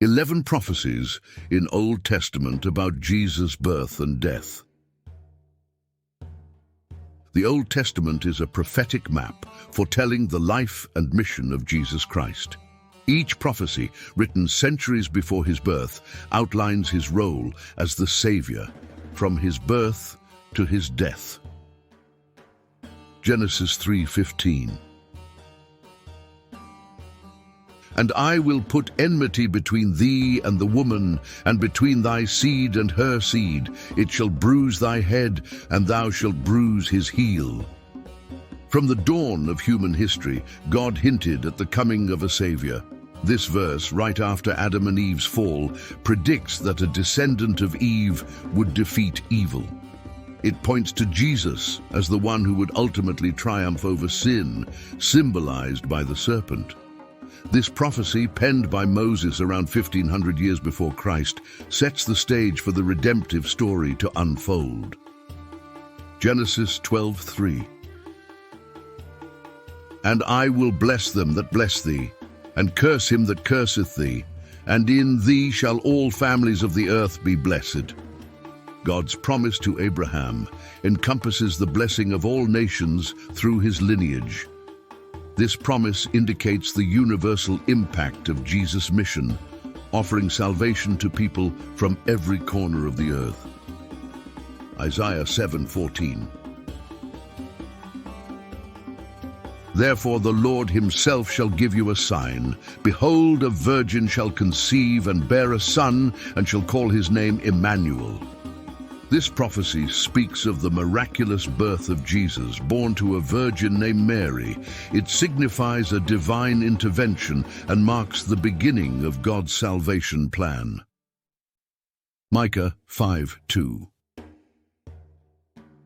11 prophecies in Old Testament about Jesus' birth and death. The Old Testament is a prophetic map foretelling the life and mission of Jesus Christ. Each prophecy, written centuries before his birth, outlines his role as the Savior, from his birth to his death. Genesis 3:15. And I will put enmity between thee and the woman, and between thy seed and her seed. It shall bruise thy head, and thou shalt bruise his heel. From the dawn of human history, God hinted at the coming of a Savior. This verse, right after Adam and Eve's fall, predicts that a descendant of Eve would defeat evil. It points to Jesus as the one who would ultimately triumph over sin, symbolized by the serpent. This prophecy, penned by Moses around 1500 years before Christ, sets the stage for the redemptive story to unfold. Genesis 12:3. And I will bless them that bless thee, and curse him that curseth thee, and in thee shall all families of the earth be blessed. God's promise to Abraham encompasses the blessing of all nations through his lineage. This promise indicates the universal impact of Jesus' mission, offering salvation to people from every corner of the earth. Isaiah 7:14. Therefore the Lord himself shall give you a sign. Behold, a virgin shall conceive and bear a son, and shall call his name Emmanuel. This prophecy speaks of the miraculous birth of Jesus, born to a virgin named Mary. It signifies a divine intervention and marks the beginning of God's salvation plan. Micah 5:2.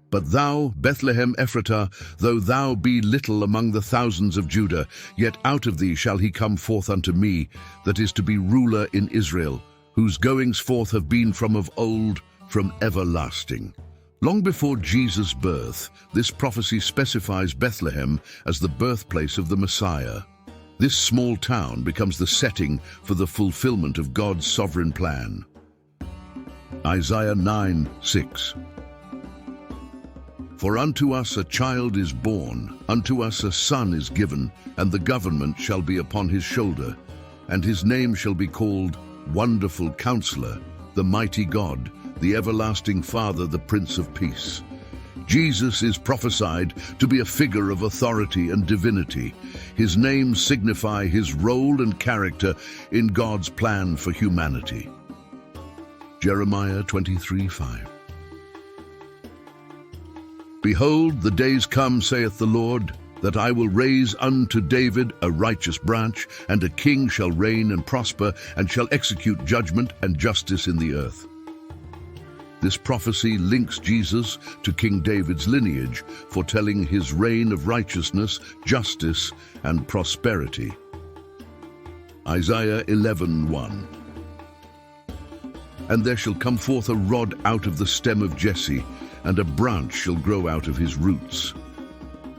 But thou, Bethlehem Ephratah, though thou be little among the thousands of Judah, yet out of thee shall he come forth unto me, that is to be ruler in Israel, whose goings forth have been from of old, from everlasting. Long before Jesus' birth, this prophecy specifies Bethlehem as the birthplace of the Messiah. This small town becomes the setting for the fulfillment of God's sovereign plan. Isaiah 9:6. For unto us a child is born, unto us a son is given, and the government shall be upon his shoulder, and his name shall be called Wonderful Counselor, the Mighty God, the Everlasting Father, the Prince of Peace. Jesus is prophesied to be a figure of authority and divinity. His names signify his role and character in God's plan for humanity. Jeremiah 23:5. Behold, the days come, saith the Lord, that I will raise unto David a righteous branch, and a king shall reign and prosper, and shall execute judgment and justice in the earth. This prophecy links Jesus to King David's lineage, foretelling his reign of righteousness, justice, and prosperity. Isaiah 11:1. And there shall come forth a rod out of the stem of Jesse, and a branch shall grow out of his roots.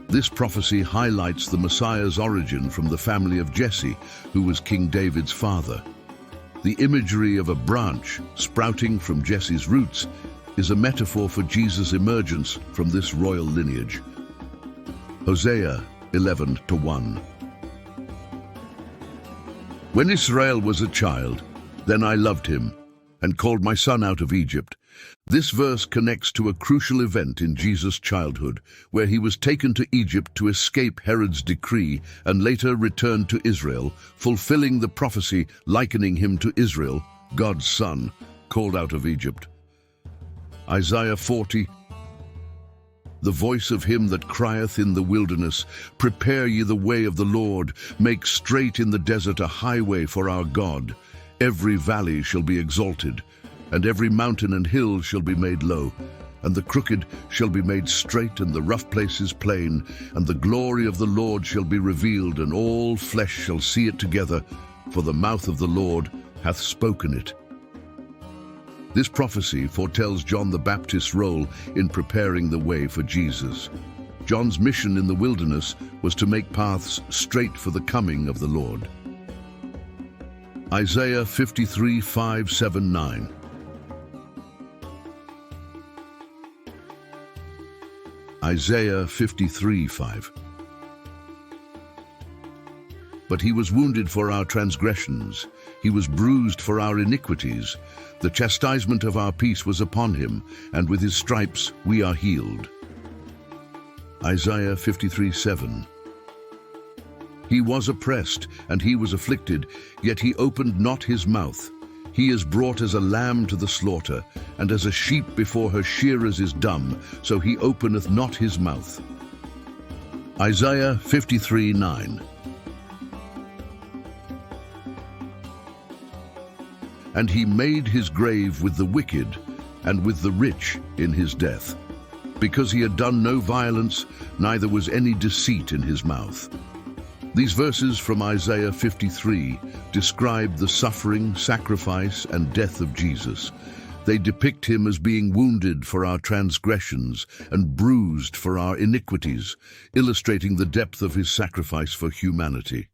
This prophecy highlights the Messiah's origin from the family of Jesse, who was King David's father. The imagery of a branch sprouting from Jesse's roots is a metaphor for Jesus' emergence from this royal lineage. Hosea 11:1. When Israel was a child, then I loved him, and called my son out of Egypt. This verse connects to a crucial event in Jesus' childhood, where he was taken to Egypt to escape Herod's decree and later returned to Israel, fulfilling the prophecy likening him to Israel, God's son, called out of Egypt. Isaiah 40. The voice of him that crieth in the wilderness, prepare ye the way of the Lord, make straight in the desert a highway for our God. Every valley shall be exalted, and every mountain and hill shall be made low, and the crooked shall be made straight, and the rough places plain, and the glory of the Lord shall be revealed, and all flesh shall see it together, for the mouth of the Lord hath spoken it. This prophecy foretells John the Baptist's role in preparing the way for Jesus. John's mission in the wilderness was to make paths straight for the coming of the Lord. Isaiah 53, 5, 7, 9. Isaiah 53, 5. But he was wounded for our transgressions, he was bruised for our iniquities. The chastisement of our peace was upon him, and with his stripes we are healed. Isaiah 53, 7. He was oppressed, and he was afflicted, yet he opened not his mouth. He is brought as a lamb to the slaughter, and as a sheep before her shearers is dumb, so he openeth not his mouth. Isaiah 53, 9. And he made his grave with the wicked, and with the rich in his death, because he had done no violence, neither was any deceit in his mouth. These verses from Isaiah 53 describe the suffering, sacrifice, and death of Jesus. They depict him as being wounded for our transgressions and bruised for our iniquities, illustrating the depth of his sacrifice for humanity.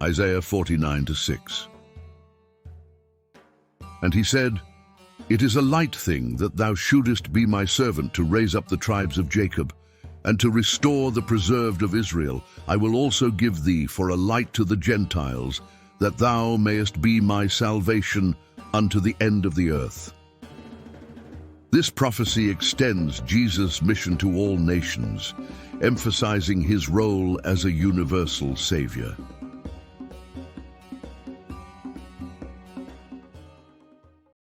Isaiah 49, 6. And he said, It is a light thing that thou shouldest be my servant to raise up the tribes of Jacob, and to restore the preserved of Israel. I will also give thee for a light to the Gentiles, that thou mayest be my salvation unto the end of the earth. This prophecy extends Jesus' mission to all nations, emphasizing his role as a universal Savior.